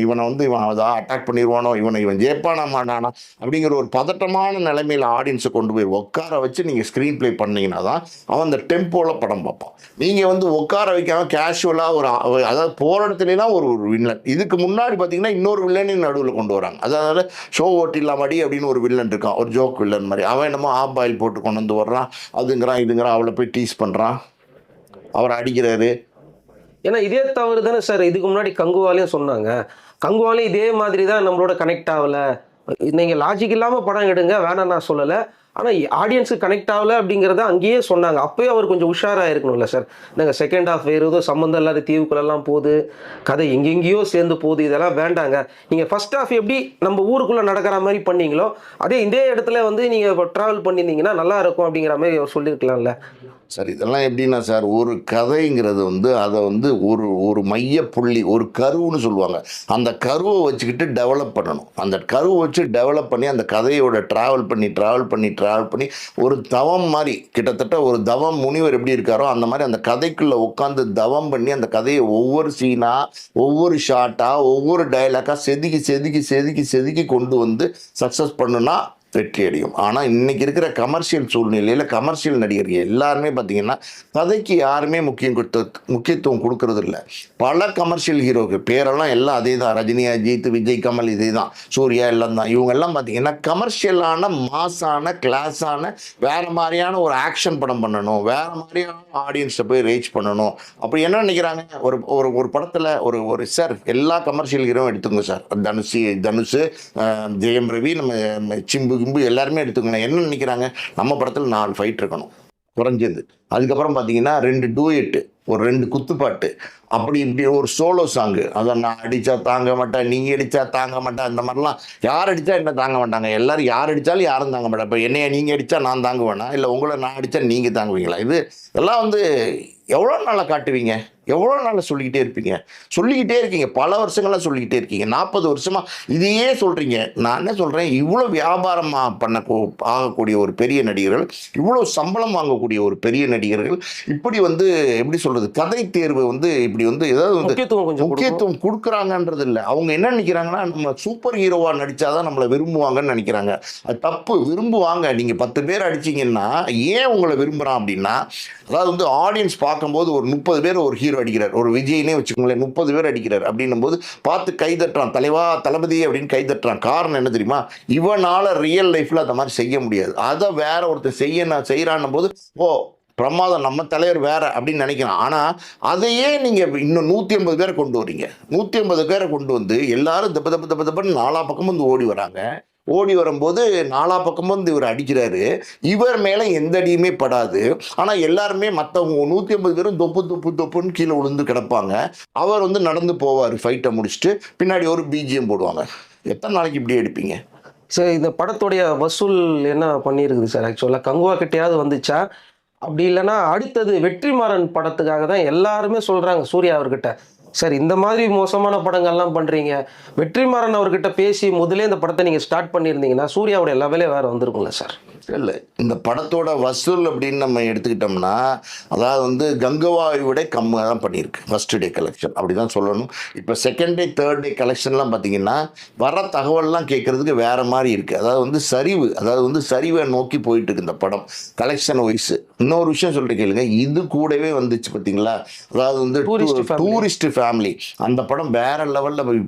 இவனை வந்து இவன் அதான் அட்டாக் பண்ணிடுவானோ, இவன் ஜெயிப்பானா மாட்டானா அப்படிங்கிற ஒரு பதட்டமான நிலைமையில் ஆடியன்ஸை கொண்டு போய் உட்கார வச்சு நீங்கள் ஸ்க்ரீன் ப்ளே பண்ணீங்கன்னா தான் அவன் அந்த டெம்போவில் படம் பார்ப்பான். நீங்கள் வந்து உட்கார வைக்காம கேஷுவலாக அதாவது போகிற இடத்துலலாம் ஒரு வில்லன். இதுக்கு முன்னாடி பார்த்தீங்கன்னா இன்னொரு வில்லனையும் நடுவில் கொண்டு வராங்க. அதாவது ஷோ ஓட்டிலாம் மடி அப்படின்னு ஒரு வில்லன் இருக்கான், ஒரு ஜோக் வில்லன் மாதிரி. அவன் என்னமோ ஆப் பாயில் போட்டு கொண்டு வந்து வர்றான், அதுங்கிறான் இதுங்கிறான், அவளை போய் டீஸ் பண்ணுறான், அவரை அடிக்கிறாரு. ஏன்னா இதே தவறு தானே சார் இதுக்கு முன்னாடி கங்குவாலையும் சொன்னாங்க. கங்குவாலையும் இதே மாதிரி தான் நம்மளோட கனெக்ட் ஆகலை. நீங்கள் லாஜிக் இல்லாமல் படம் எடுங்க வேணாம் நான் சொல்லலை, ஆனால் ஆடியன்ஸுக்கு கனெக்ட் ஆகலை அப்படிங்கிறத அங்கேயே சொன்னாங்க. அப்போயே அவர் கொஞ்சம் உஷாராக இருக்கணும்ல சார். நாங்கள் செகண்ட் ஹாஃப் வேறு ஏதோ சம்மந்தம் இல்லாத தீவுக்குள்ளெல்லாம் போகுது, கதை எங்கெங்கேயோ சேர்ந்து போகுது, இதெல்லாம் வேண்டாங்க. நீங்கள் ஃபர்ஸ்ட் ஹாஃப் எப்படி நம்ம ஊருக்குள்ளே நடக்கிற மாதிரி பண்ணீங்களோ அதே இதே இடத்துல வந்து நீங்கள் ட்ராவல் பண்ணியிருந்தீங்கன்னா நல்லா இருக்கும் அப்படிங்கிற மாதிரி அவர் சொல்லியிருக்கலாம்ல. சார் இதெல்லாம் எப்படின்னா சார், ஒரு கதைங்கிறது வந்து அதை வந்து ஒரு ஒரு மைய புள்ளி, ஒரு கருவுன்னு சொல்லுவாங்க. அந்த கருவை வச்சுக்கிட்டு டெவலப் பண்ணணும். அந்த கருவை வச்சு டெவலப் பண்ணி அந்த கதையோட ட்ராவல் பண்ணி ஒரு தவம் மாதிரி, கிட்டத்தட்ட ஒரு தவம் முனிவர் எப்படி இருக்காரோ அந்த மாதிரி அந்த கதைக்குள்ளே உட்காந்து தவம் பண்ணி அந்த கதையை ஒவ்வொரு சீனாக, ஒவ்வொரு ஷார்ட்டாக, ஒவ்வொரு டைலாக்காக செதுக்கி கொண்டு வந்து சக்ஸஸ் பண்ணுனா வெற்றி அடையும். ஆனால் இன்னைக்கு இருக்கிற கமர்ஷியல் சூழ்நிலையில் கமர்ஷியல் நடிகர்கள் எல்லாருமே பார்த்தீங்கன்னா கதைக்கு யாருமே முக்கியத்துவம் கொடுக்கறது இல்லை. பல கமர்ஷியல் ஹீரோக்கள் பேரெல்லாம் எல்லாம் அதே தான், ரஜினி, அஜித், விஜய், கமல், இதே தான், சூர்யா எல்லாம் தான். இவங்கெல்லாம் பார்த்தீங்கன்னா கமர்ஷியலான மாசான கிளாஸான வேற மாதிரியான ஒரு ஆக்ஷன் படம் பண்ணணும், வேற மாதிரியான ஆடியன்ஸை போய் ரீச் பண்ணணும். அப்படி என்ன நினைக்கிறாங்க, ஒரு ஒரு ஒரு படத்தில் ஒரு சார் எல்லா கமர்ஷியல் ஹீரோவும் எடுத்துங்க சார், தனுஷ், ஜெயம் ரவி, நம்ம சிம்பு எல்லாருமே எடுத்துக்கணும். என்ன நினைக்கிறாங்க, நம்ம படத்தில் 4 ஃபைட் இருக்கணும் குறைஞ்சது, அதுக்கப்புறம் பார்த்தீங்கன்னா 2 டூயட்டு, ஒரு 2 குத்துப்பாட்டு, அப்படி இப்படி ஒரு சோலோ சாங்கு. அதான் நான் அடித்தா தாங்க மாட்டேன், நீங்கள் அடித்தா தாங்க மாட்டேன், அந்த மாதிரிலாம். யார் அடித்தா என்ன தாங்க மாட்டாங்க, எல்லாரும் யார் அடித்தாலும் யாரும் தாங்க மாட்டேன். இப்போ என்னைய நீங்கள் அடித்தா நான் தாங்குவேனா, இல்லை உங்களை நான் அடித்தா நீங்கள் தாங்குவீங்களா? இதெல்லாம் வந்து எவ்வளோ நாளாக காட்டுவீங்க, எவ்வளோ நாளாக சொல்லிக்கிட்டே இருக்கீங்க, பல வருஷங்களாக சொல்லிக்கிட்டே இருக்கீங்க, 40 வருஷமாக இதையே சொல்கிறீங்க. நான் என்ன சொல்கிறேன், இவ்வளோ வியாபாரமாக ஆகக்கூடிய ஒரு பெரிய நடிகர்கள், இவ்வளோ சம்பளம் வாங்கக்கூடிய ஒரு பெரிய நடிகர்கள் இப்படி வந்து எப்படி சொல்கிறது, கதை தேர்வு வந்து இப்படி வந்து ஏதாவது வந்து முக்கியத்துவம் கொடுக்குறாங்கன்றது இல்லை. அவங்க என்ன நினைக்கிறாங்கன்னா, நம்ம சூப்பர் ஹீரோவாக நடித்தாதான் நம்மளை விரும்புவாங்கன்னு நினைக்கிறாங்க. அது தப்பு. விரும்புவாங்க. நீங்கள் 10 பேர் அடிச்சிங்கன்னா ஏன் உங்களை விரும்புகிறான் அப்படின்னா, அதாவது வந்து ஆடியன்ஸ் பார்க்கும்போது ஒரு 30 பேர் ஒரு ஹீரோ அடிக்கிறார், ஒரு விஜய்னே வச்சுக்கோங்களேன், 30 பேர் அடிக்கிறார் அப்படின்னும் போது பார்த்து கைதட்டுறான், தலைவா தளபதி அப்படின்னு கைதட்டுறான். காரணம் என்ன தெரியுமா, இவனால் ரியல் லைஃப்பில் அந்த மாதிரி செய்ய முடியாது. அதை வேற ஒருத்தர் செய்கிறான்னும் போது பிரமாதம், நம்ம தலைவர் வேற அப்படின்னு நினைக்கிறான். ஆனால் அதையே நீங்கள் இன்னும் 150 பேரை கொண்டு வரீங்க. 150 பேரை கொண்டு வந்து எல்லாரும் தப்பு 4 பக்கமும் வந்து ஓடி வராங்க. ஓடி வரும்போது 4 பக்கமும் வந்து இவர் அடிக்கிறாரு, இவர் மேலே எந்த அடியுமே படாது. ஆனால் எல்லாருமே மற்றவங்க 150 பேரும் தொப்புன்னு கீழே விழுந்து கிடப்பாங்க. அவர் வந்து நடந்து போவார், ஃபைட்டை முடிச்சுட்டு பின்னாடி ஒரு பிஜிஎம் போடுவாங்க. எத்தனை நாளைக்கு இப்படி எடுப்பீங்க? சார் இந்த படத்துடைய வசூல் என்ன பண்ணியிருக்குது சார்? ஆக்சுவலாக கங்குவா கிட்டையாவது வந்துச்சா? அப்படி இல்லைன்னா அடுத்தது வெற்றிமாறன் படத்துக்காக தான் எல்லாருமே சொல்கிறாங்க சூர்யா அவர்கிட்ட, சார் இந்த மாதிரி மோசமான படங்கள்லாம் பண்ணுறீங்க, வெற்றிமாறன் அவர்கிட்ட பேசி முதலே இந்த படத்தை நீங்கள் ஸ்டார்ட் பண்ணியிருந்தீங்கன்னா சூர்யாவோட லெவலே வேறு வந்திருக்கும்ல சார்? இல்லை, இந்த படத்தோட வசூல் அப்படின்னு நம்ம எடுத்துக்கிட்டோம்னா, அதாவது வந்து கங்குவாவை விட கம்மியாக தான் பண்ணியிருக்கு ஃபர்ஸ்ட் டே கலெக்ஷன், அப்படி தான் சொல்லணும். இப்போ செகண்ட் டே தேர்ட் டே கலெக்ஷன்லாம் பார்த்தீங்கன்னா வர தகவல்லாம் கேட்குறதுக்கு வேறு மாதிரி இருக்குது. அதாவது வந்து சரிவை நோக்கி போயிட்டுருக்கு இந்த படம் கலெக்ஷன் வைஸ். இன்னொரு விஷயம் சொல்லிட்டு கேளுங்க, இது கூடவே வந்துச்சு பார்த்தீங்களா, அதாவது வந்து டூரிஸ்ட் ஃபேமிலி, அந்த படம் வேற லெவலில்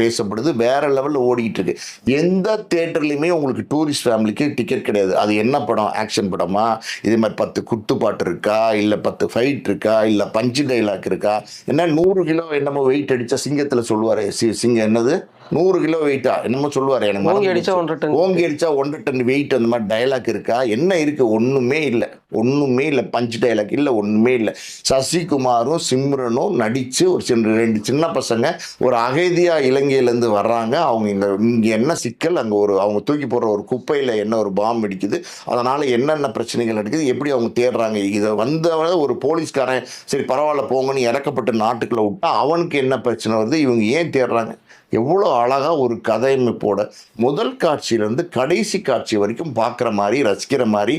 பேசப்படுது, வேற லெவலில் ஓடிக்கிட்டு இருக்கு. எந்த தேட்டர்லையுமே உங்களுக்கு டூரிஸ்ட் ஃபேமிலிக்கு டிக்கெட் கிடையாது. அது என்ன படம், ஆக்ஷன் படமா, இதே மாதிரி 10 குத்துப்பாட்டு இருக்கா, இல்ல 10 ஃபைட் இருக்கா, இல்ல பஞ்சு டைலாக் இருக்கா, என்ன 100 கிலோ என்னமோ வெயிட் அடிச்சா சிங்கத்துல சொல்லுவாரு, சிங்கம் என்னது 100 கிலோ வெயிட்டா என்னமோ சொல்லுவாரு, எனக்கு ஓங்கி மறந்து அடிச்சா போச்சு. 1.5 டன். ஓங்கி அடிச்சா 1.5 டன் வெயிட் அந்த மாதிரி டைலாக் இருக்கா, என்ன இருக்கு, ஒண்ணுமே இல்ல, ஒண்ணுமே இல்ல. பஞ்ச் டைலாக் இல்ல, ஒண்ணுமே இல்ல. சசிகுமாரும் சிம்ரனும் நடிச்சு ஒரு ரெண்டு சின்ன பசங்க ஒரு அகதியா இலங்கையில இருந்து வர்றாங்க. அவங்க இங்க என்ன சிக்கல், அங்க ஒரு அவங்க தூக்கி போடுற ஒரு குப்பையில என்ன ஒரு பாம்பு வெடிக்குது, அதனால என்னென்ன பிரச்சனைகள் நடக்குது, எப்படி அவங்க தேடுறாங்க, இதை வந்தவன ஒரு போலீஸ்காரன் சரி பரவாயில்ல போங்கன்னு இறக்கப்பட்ட நாட்டுக்குள்ள விட்டா அவனுக்கு என்ன பிரச்சனை வருது, இவங்க ஏன் தேடுறாங்க. எவ்வளோ அழகா ஒரு கதையமைப்போட முதல் காட்சியிலேருந்து கடைசி காட்சி வரைக்கும் பார்க்குற மாதிரி, ரசிக்கிற மாதிரி,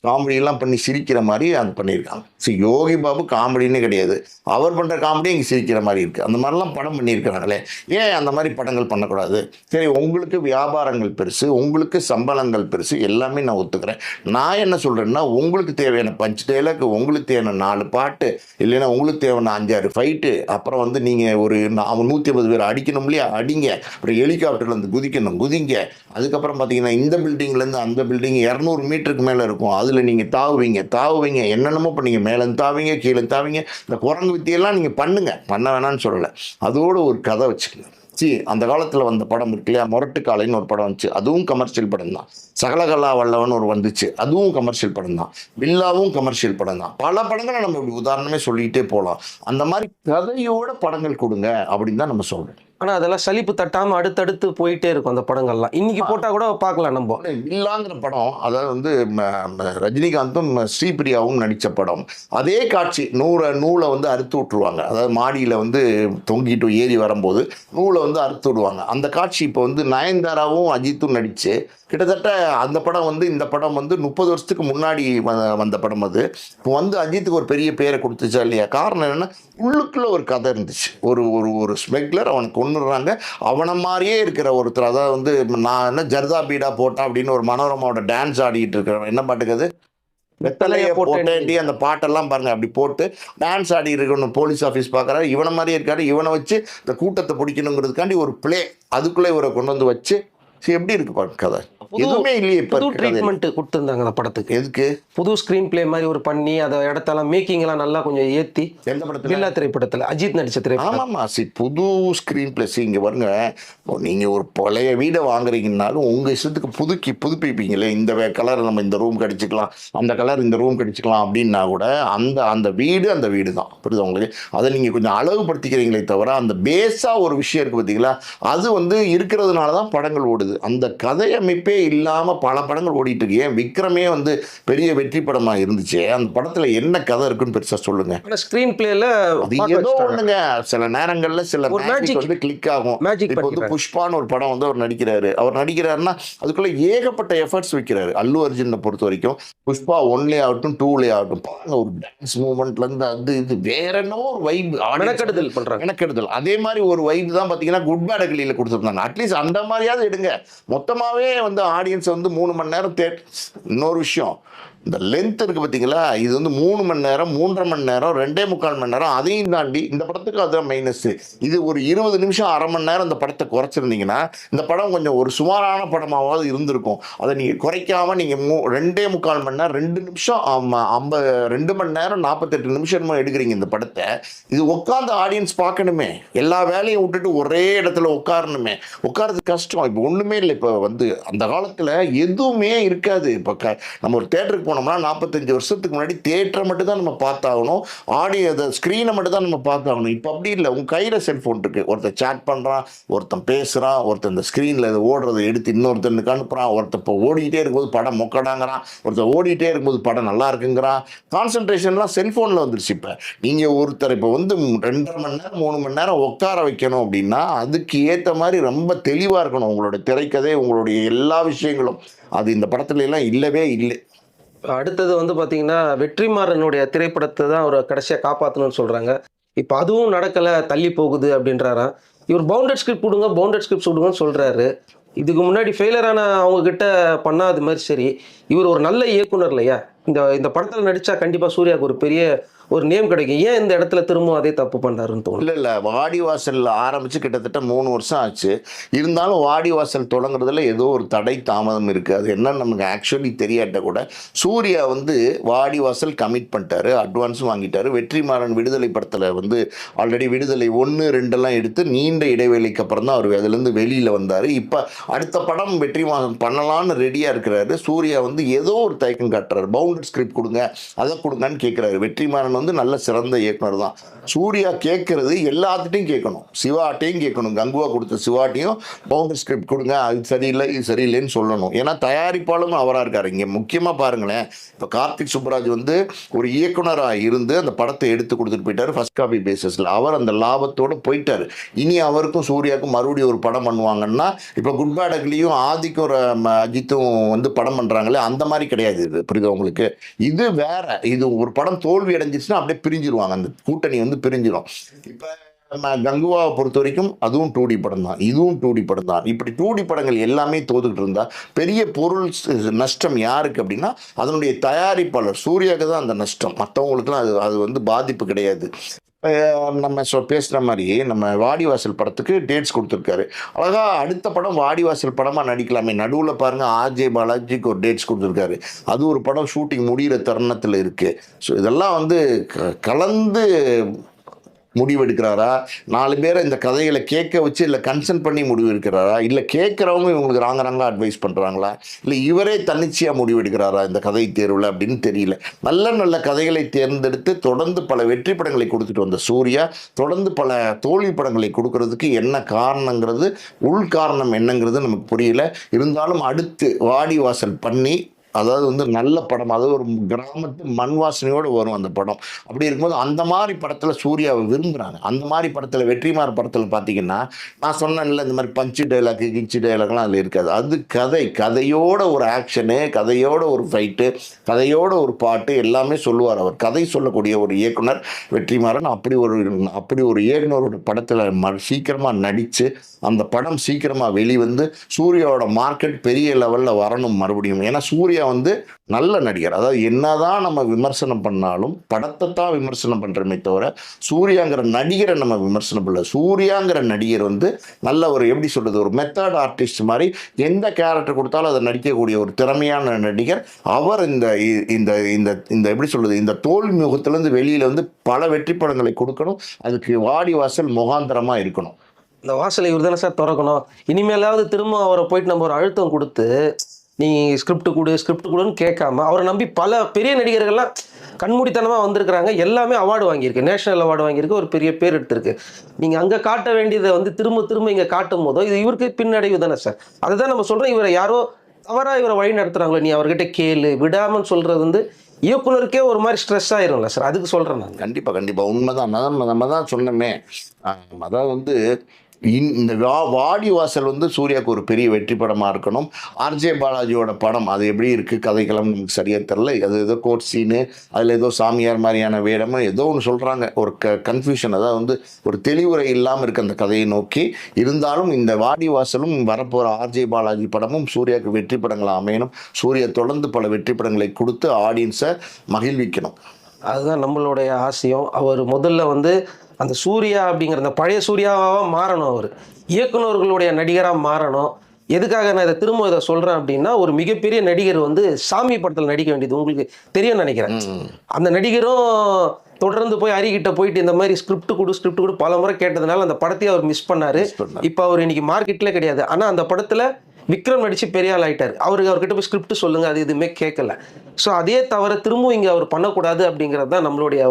காமெடியெல்லாம் பண்ணி சிரிக்கிற மாதிரி அது பண்ணியிருக்காங்க. சரி, யோகி பாபு காமெடின்னு கிடையாது, அவர் பண்ணுற காமெடி இங்கே சிரிக்கிற மாதிரி இருக்குது. அந்த மாதிரிலாம் படம் பண்ணியிருக்கிறாங்களே, ஏன் அந்த மாதிரி படங்கள் பண்ணக்கூடாது. சரி, உங்களுக்கு வியாபாரங்கள் பெருசு, உங்களுக்கு சம்பளங்கள் பெருசு, எல்லாமே நான் ஒத்துக்கிறேன். நான் என்ன சொல்கிறேன்னா, உங்களுக்கு தேவையான பஞ்ச் டைலாக், உங்களுக்கு தேவையான 4 பாட்டு, இல்லைன்னா உங்களுக்கு தேவையான 5-6 ஃபைட்டு, அப்புறம் வந்து நீங்கள் ஒரு 150 பேர் அடிக்கணும் இல்லையா, அடிங்க. அப்புறம் ஹெலிகாப்டர்லேருந்து குதிக்கணும், குதிங்க. அதுக்கப்புறம் பார்த்தீங்கன்னா இந்த பில்டிங்லேருந்து அந்த பில்டிங் 200 மீட்டருக்கு மேலே இருக்கும், அதில் நீங்கள் தாவுவீங்க, என்னென்னமோ பண்ணீங்க, மேலே தாவீங்க, கீழே தாவீங்க. இந்த குரங்கு வித்தியெல்லாம் நீங்கள் பண்ணுங்க, பண்ண வேணான்னு சொல்லலை. அதோட ஒரு கதை வச்சுக்கணும். அந்த காலத்தில் வந்த படம் இருக்கு இல்லையா, முரட்டுக்காலைன்னு ஒரு படம் வந்துச்சு, அதுவும் கமர்ஷியல் படம் தான். சகலகலா வல்லவன் ஒரு வந்துச்சு, அதுவும் கமர்ஷியல் படம் தான். பில்லாவும் கமர்ஷியல் படம் தான். பல படங்களை நம்ம இப்படி உதாரணமே சொல்லிக்கிட்டே போகலாம். அந்த மாதிரி கதையோட படங்கள் கொடுங்க அப்படின்னு தான் நம்ம சொல்றோம். ஆனா அதெல்லாம் சலிப்பு தட்டாம அடுத்தடுத்து போயிட்டே இருக்கும் அந்த படங்கள்லாம். இன்னைக்கு போட்டா கூட பார்க்கலாம் நம்ம. வில்லாங்கிற படம், அதாவது வந்து ரஜினிகாந்தும் ஸ்ரீபிரியாவும் நடித்த படம். அதே காட்சி நூலை வந்து அறுத்து விட்டுருவாங்க. அதாவது மாடியில் வந்து தொங்கிட்டு ஏறி வரும்போது நூலை வந்து அறுத்து விடுவாங்க. அந்த காட்சி இப்போ வந்து நயன்தாராவும் அஜித்தும் நடித்து கிட்டத்தட்ட அந்த படம் வந்து இந்த படம் வந்து 30 வருஷத்துக்கு முன்னாடி வந்த படம். அது இப்போ வந்து அஜித்துக்கு ஒரு பெரிய பேரை கொடுத்துச்சா இல்லையா. காரணம் என்னென்னா, உள்ளுக்குள்ள ஒரு கதை இருந்துச்சு. ஒரு ஒரு ஒரு ஸ்மெக்லர் அவனை கொண்டுடுறாங்க, அவனை மாதிரியே இருக்கிற ஒருத்தர், அதாவது வந்து நான் என்ன ஜர்தா பீடா போட்டா அப்படின்னு ஒரு மனோரமாவோட டான்ஸ் ஆடிட்டு இருக்கிறவன், என்ன பாட்டுக்கு வெத்தலையை போட்டேன்டி, அந்த பாட்டெல்லாம் பாருங்க, அப்படி போட்டு டான்ஸ் ஆடி இருக்கணும். போலீஸ் ஆஃபீஸ் பார்க்குறாரு, இவனை மாதிரியே இருக்காரு. இவனை வச்சு இந்த கூட்டத்தை பிடிக்கணுங்கிறதுக்காண்டி ஒரு பிளே, அதுக்குள்ளே இவரை கொண்டு வந்து வச்சு எப்படி இருக்கு பாருங்க கதை. எதுவுமே இல்லையே. புது ட்ரீட்மெண்ட் கொடுத்துருந்தாங்க அந்த படத்துக்கு. எதுக்கு? புது ஸ்கிரீன் பிளே மாதிரி ஒரு பண்ணி அதை இடத்தெல்லாம் மேக்கிங் எல்லாம் நல்லா கொஞ்சம் ஏற்றி. எந்த படத்துல? பில்லா திரைப்படத்தில், அஜித் நடிச்ச திரைப்படம். ஆமாம்மா, புது ஸ்கிரீன் பிளே. இங்கே வருங்க, நீங்கள் ஒரு பழைய வீடை வாங்குறீங்கன்னாலும் உங்கள் இஷ்டத்துக்கு புதுப்பிப்பீங்களே. இந்த கலர் நம்ம இந்த ரூம் கடிச்சிக்கலாம், அந்த கலர் இந்த ரூம் கடிச்சிக்கலாம் அப்படின்னா கூட அந்த வீடு தான். புரியுது உங்களுக்கு? அதை நீங்கள் கொஞ்சம் அளவுபடுத்திக்கிறீங்களே தவிர, அந்த பேஸாக ஒரு விஷயம் இருக்குது பார்த்தீங்களா, அது வந்து இருக்கிறதுனால தான் படங்கள் ஓடுது. அந்த கதையமைப்பே இல்லாமல் பல படங்கள் ஓடிட்டு இருக்கு. ஏன் விக்ரமே வந்து பெரிய வெற்றி படமாக இருந்துச்சு, அந்த படத்தில் என்ன கதை இருக்குன்னு பெருசாக சொல்லுங்க. ஸ்கிரீன் பிளேல அது ஏதோ ஒண்ணுங்க, சில நேரங்களில் சில மேஜிக் வந்து கிளிக் ஆகும். இப்போ வந்து புஷ்பான்னு ஒரு படம் வந்து அவர் நடிக்கிறாருன்னா அதுக்குள்ள ஏகப்பட்ட எஃபர்ட்ஸ் வைக்கிறாரு. அல்லு அர்ஜுனை பொறுத்த வரைக்கும் புஷ்பா 1லே ஆகட்டும் 2லே ஆகட்டும் பாருங்க, ஒரு டான்ஸ் மூவ்மெண்ட்ல இருந்து அது இது வேற என்னவோ ஒரு வைப், மெனக்கெடுதல். அதே மாதிரி ஒரு வைப் தான் பார்த்தீங்கன்னா குட் பேட் அக்லியில் கொடுத்துருந்தாங்க. அட்லீஸ்ட் அந்த மாதிரியாவது எடுங்க. மொத்தமாகவே வந்து ஆடியன்ஸ் வந்து 3 மணி நேரம் இன்னொரு விஷயம், இந்த லென்த் இருக்குது பார்த்தீங்களா, இது வந்து 3 மணி நேரம், 3.5 மணி நேரம், 2.25 மணி நேரம். அதையும் தாண்டி இந்த படத்துக்கு அதுதான் மைனஸ். இது ஒரு 20 நிமிஷம், அரை மணி நேரம் இந்த படத்தை குறைச்சிருந்தீங்கன்னா இந்த படம் கொஞ்சம் ஒரு சுமாரான படமாவது இருந்திருக்கும். அதை நீங்கள் குறைக்காமல் நீங்கள் 2.25 மணி நேரம், 2 நிமிஷம் 2 மணி நேரம் 48 நிமிஷம் எடுக்கிறீங்க இந்த படத்தை. இது உட்காந்து ஆடியன்ஸ் பார்க்கணுமே, எல்லா வேலையும் விட்டுட்டு ஒரே இடத்துல உட்காரணுமே, உட்காரது கஷ்டம். இப்போ ஒன்றுமே இல்லை. இப்போ வந்து அந்த காலத்தில் எதுவுமே இருக்காது. இப்போ நம்ம ஒரு தேட்டருக்கு போனோம்னா 45 வருஷத்துக்கு முன்னாடி தியேட்டரை மட்டும் தான் நம்ம பார்த்தாகணும், ஆடியோ ஸ்க்ரீனை மட்டும் தான் நம்ம பார்த்தாகணும். இப்போ அப்படி இல்லை. உங்கள் கையில் செல்ஃபோன் இருக்குது, ஒருத்தர் சேட் பண்ணுறான், ஒருத்தன் பேசுகிறான், ஒருத்தர் இந்த ஸ்க்ரீனில் இது ஓடுறதை எடுத்து இன்னொருத்தனுக்கு அனுப்புகிறான், ஒருத்தர் இப்போ ஓடிக்கிட்டே இருக்கும்போது படம் மொக்கடாங்கிறான், ஒருத்தர் ஓடிட்டே இருக்கும்போது படம் நல்லா இருக்குங்கிறான். கான்சன்ட்ரேஷன்லாம் செல்ஃபோனில் வந்துருச்சு. இப்போ நீங்கள் ஒருத்தர் இப்போ வந்து 2.5 மணி நேரம் 3 மணி நேரம் உட்கார வைக்கணும் அப்படின்னா அதுக்கு ஏற்ற மாதிரி ரொம்ப தெளிவாக இருக்கணும் உங்களோட திரைக்கதை, உங்களுடைய எல்லா விஷயங்களும். அது இந்த படத்துல எல்லாம் இல்லவே இல்லை. அடுத்தது வந்து பார்த்தீங்கன்னா வெற்றிமாறனுடைய திரைப்படத்தை தான் அவர் கடைசியாக காப்பாற்றணும்னு சொல்கிறாங்க. இப்போ அதுவும் நடக்கலை, தள்ளி போகுது அப்படின்றாராம். இவர் பவுண்டட் ஸ்கிரிப்ட் விடுங்கன்னு சொல்கிறாரு. இதுக்கு முன்னாடி ஃபெயிலரான அவங்கக்கிட்ட பண்ணாத மாதிரி சரி, இவர் ஒரு நல்ல இயக்குனர் இல்லையா, இந்த படத்தில் நடித்தா கண்டிப்பாக சூர்யாவுக்கு ஒரு பெரிய ஒரு நேம் கிடைக்கும். ஏன் இந்த இடத்துல திரும்பவும் அதே தப்பு பண்றாருன்னு தோணும். இல்லை வாடிவாசல் ஆரம்பித்து கிட்டத்தட்ட 3 வருஷம் ஆச்சு. இருந்தாலும் வாடிவாசல் தொடங்குறதுல ஏதோ ஒரு தடை தாமதம் இருக்குது. அது என்னன்னு நமக்கு ஆக்சுவலி தெரியாட்ட கூட சூர்யா வந்து வாடிவாசல் கமிட் பண்ணிட்டாரு, அட்வான்ஸும் வாங்கிட்டாரு. வெற்றிமாறன் விடுதலை படத்தில் வந்து ஆல்ரெடி விடுதலை 1, 2 எடுத்து நீண்ட இடைவேளைக்கு அப்புறம் தான் அவர் அதுலேருந்து வெளியில் வந்தார். இப்போ அடுத்த படம் வெற்றிமாறன் பண்ணலான்னு ரெடியாக இருக்கிறாரு. சூர்யா வந்து ஏதோ ஒரு தயக்கம் காட்டுறாரு. பவுண்டட் ஸ்கிரிப்ட் கொடுங்க, அதை கொடுங்கன்னு கேட்குறாரு. வெற்றிமாறன் வந்து நல்ல சிறந்த இயக்குனர் தான். சூர்யா கேட்கறது எல்லாத்துட்டையும் கேட்கணும். சிவாட்டையும் கேட்கணும். கங்குவா கொடுத்த சிவாட்டையும் பவுண்டட் ஸ்கிரிப்ட் கொடுங்க, அது சரியில்லை இது சரியில்லைன்னு சொல்லணும். ஏன்னா தயாரிப்பாளரும் அவராக இருக்காரு. இங்கே முக்கியமாக பாருங்களேன், இப்போ கார்த்திக் சுப்புராஜ் வந்து ஒரு இயக்குனராக இருந்து அந்த படத்தை எடுத்து கொடுத்துட்டு போயிட்டாரு ஃபர்ஸ்ட் காப்பி பேசிஸில். அவர் அந்த லாபத்தோடு போயிட்டாரு. இனி அவருக்கும் சூர்யாவுக்கும் மறுபடியும் ஒரு படம் பண்ணுவாங்கன்னா, இப்போ குட் பேட் அக்லியும் ஆதிக்கும் அஜித்தும் வந்து படம் பண்ணுறாங்களே, அந்த மாதிரி கிடையாது. இது புரியுது உங்களுக்கு? இது வேற. இது ஒரு படம் தோல்வி அடைஞ்சிச்சுன்னா அப்படியே பிரிஞ்சிருவாங்க, அந்த கூட்டணி வந்து பிரிஞ்சிடும். இப்போ நம்ம கங்குவாவை பொறுத்த வரைக்கும் அதுவும் 2D படம் தான், இதுவும் 2D படம் தான். இப்படி 2D படங்கள் எல்லாமே தோதுகிட்டு இருந்தா பெரிய பொருள் நஷ்டம் யாருக்கு அப்படின்னா அதனுடைய தயாரிப்பாளர் சூர்யாவுக்கு தான் அந்த நஷ்டம். மற்றவங்களுக்குலாம் அது வந்து பாதிப்பு கிடையாது. நம்ம பேசுகிற மாதிரி நம்ம வாடிவாசல் படத்துக்கு டேட்ஸ் கொடுத்துருக்காரு. அழகா அடுத்த படம் வாடிவாசல் படமாக நடிக்கலாமே. நடுவில் பாருங்கள் ஆர்ஜே பாலாஜிக்கு ஒரு டேட்ஸ் கொடுத்துருக்காரு. அது ஒரு படம் ஷூட்டிங் முடிகிற தருணத்தில் இருக்குது. ஸோ இதெல்லாம் வந்து கலந்து முடிவெடுக்கிறாரா, 4 பேரை இந்த கதைகளை கேட்க வச்சு இல்லை கன்சல்ட் பண்ணி முடிவு எடுக்கிறாரா, இல்லை கேட்குறவங்க இவங்களுக்கு ராங்கராங்க அட்வைஸ் பண்ணுறாங்களா, இல்லை இவரே தன்னிச்சையாக முடிவெடுக்கிறாரா இந்த கதை தேர்வில் அப்படின்னு தெரியல. நல்ல நல்ல கதைகளை தேர்ந்தெடுத்து தொடர்ந்து பல வெற்றி படங்களை கொடுத்துட்டு வந்த சூர்யா தொடர்ந்து பல தோல்வி படங்களை கொடுக்கறதுக்கு என்ன காரணங்கிறது, உள் காரணம் என்னங்கிறது நமக்கு புரியல. இருந்தாலும் அடுத்து வாடிவாசல் பண்ணி, அதாவது வந்து நல்ல படம், அதாவது ஒரு கிராமத்து மண் வாசனையோடு வரும் அந்த படம். அப்படி இருக்கும்போது அந்த மாதிரி படத்தில் சூர்யாவை விரும்புகிறாங்க. அந்த மாதிரி படத்தில் வெற்றிமாறன் படத்தில் பார்த்தீங்கன்னா, நான் சொன்னேன்ல இந்த மாதிரி பஞ்சு டைலாக்கு கிச்சு டைலாக்லாம் அதில் இருக்காது. அது கதையோட ஒரு ஆக்ஷனு, கதையோட ஒரு ஃபைட்டு, கதையோட ஒரு பாட்டு எல்லாமே சொல்லுவார் அவர். கதை சொல்லக்கூடிய ஒரு இயக்குனர் வெற்றிமாறன். அப்படி ஒரு இயக்குனரோட படத்தில் சீக்கிரமாக நடித்து அந்த படம் சீக்கிரமாக வெளிவந்து சூர்யாவோட மார்க்கெட் பெரிய லெவலில் வரணும் மறுபடியும். ஏன்னா சூர்யா வந்து நல்ல நடிகர். அதாவது என்னதான் நம்ம விமர்சனம் பண்ணாலும் படத்தை தான் விமர்சனம் பண்ணுறமே தவிர சூர்யாங்கிற நடிகரை நம்ம விமர்சனம் பண்ணல. சூர்யாங்கிற நடிகர் வந்து நல்ல ஒரு எப்படி சொல்கிறது, ஒரு மெத்தட் ஆர்டிஸ்ட் மாதிரி எந்த கேரக்டர் கொடுத்தாலும் அதை நடிக்கக்கூடிய ஒரு திறமையான நடிகர் அவர். இந்த இந்த இந்த இந்த எப்படி சொல்கிறது, இந்த தோல்வி முகத்திலேருந்து வெளியில் வந்து பல வெற்றி படங்களை கொடுக்கணும். அதுக்கு வாடிவாசல் முகாந்திரமாக இருக்கணும். இந்த வாசலை இவர் தானே சார் திறக்கணும். இனிமேலாவது திரும்ப அவரை போயிட்டு நம்ம ஒரு அழுத்தம் கொடுத்து நீ ஸ்கிரிப்ட் கொடுன்னு கேட்காம அவரை நம்பி பல பெரிய நடிகர்கள்லாம் கண்மூடித்தனமாக வந்திருக்கிறாங்க. எல்லாமே அவார்டு வாங்கியிருக்கு, நேஷனல் அவார்டு வாங்கியிருக்கு, ஒரு பெரிய பேர் எடுத்திருக்கு. நீங்கள் அங்கே காட்ட வேண்டியதை வந்து திரும்ப இங்கே காட்டும் போதோ இது இவருக்கு பின்னடைவு தானே சார். அதுதான் நம்ம சொல்கிறோம். இவரை யாரோ தவறாக இவரை வழி நடத்துகிறாங்களோ, நீ அவர்கிட்ட கேளு விடாமல் சொல்கிறது வந்து இயக்குனருக்கே ஒரு மாதிரி ஸ்ட்ரெஸ் ஆயிரும்ல சார். அதுக்கு சொல்கிறேன் நான். கண்டிப்பாக உண்மைதான். நம்ம தான் சொன்னோமே, அதாவது வந்து இந்த வாடிவாசல் வந்து சூர்யாவுக்கு ஒரு பெரிய வெற்றி படமாக இருக்கணும். ஆர்ஜே பாலாஜியோட படம் அது எப்படி இருக்குது, கதைக்களம் நமக்கு சரியாக தெரில. அது ஏதோ கோர்ட் சீனு, அதில் ஏதோ சாமியார் மாதிரியான வேடமும் ஏதோ ஒன்று சொல்கிறாங்க. ஒரு கன்ஃபியூஷன், அதாவது வந்து ஒரு தெளிவுரை இல்லாமல் இருக்குது அந்த கதையை நோக்கி. இருந்தாலும் இந்த வாடிவாசலும் வரப்போகிற ஆர்ஜே பாலாஜி படமும் சூர்யாவுக்கு வெற்றி படங்களாக அமையணும். சூர்யா தொடர்ந்து பல வெற்றி படங்களை கொடுத்து ஆடியன்ஸை மகிழ்விக்கணும். அதுதான் நம்மளுடைய ஆசையும். அவர் முதல்ல வந்து அந்த சூர்யா அப்படிங்கிற அந்த பழைய சூர்யாவாக மாறணும். அவர் இயக்குனர்களுடைய நடிகராக மாறணும். எதுக்காக நான் இதை சொல்கிறேன் அப்படின்னா, ஒரு மிகப்பெரிய நடிகர் வந்து சாமி படத்தில் நடிக்க வேண்டியது உங்களுக்கு தெரியும் நினைக்கிறேன். அந்த நடிகரும் தொடர்ந்து போய் அரிகிட்ட போயிட்டு இந்த மாதிரி ஸ்கிரிப்ட் கொடு பல முறை கேட்டதுனால அந்த படத்தையும் அவர் மிஸ் பண்ணார். இப்போ அவர் இன்னைக்கு மார்க்கெட்லேயே கிடையாது. ஆனால் அந்த படத்தில் விக்ரம் நடித்து பெரிய ஆள் ஆகிட்டார். அவர்கிட்ட போய் ஸ்கிரிப்ட் சொல்லுங்கள், அது எதுவுமே கேட்கல. ஸோ அதே தவிர திரும்பவும் இங்கே அவர் பண்ணக்கூடாது அப்படிங்கிறது தான் நம்மளுடைய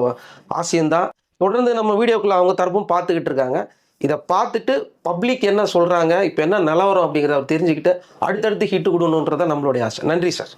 ஆசையம்தான். தொடர்ந்து நம்ம வீடியோக்குள்ள அவங்க தரப்பும் பார்த்துக்கிட்டு இருக்காங்க. இதை பார்த்துட்டு பப்ளிக் என்ன சொல்கிறாங்க, இப்போ என்ன நிலவரம் அப்படிங்கிறத அவர் தெரிஞ்சுக்கிட்டு அடுத்தடுத்து ஹிட்டு கொடுக்கணுன்றதான் நம்மளுடைய ஆசை. நன்றி சார்.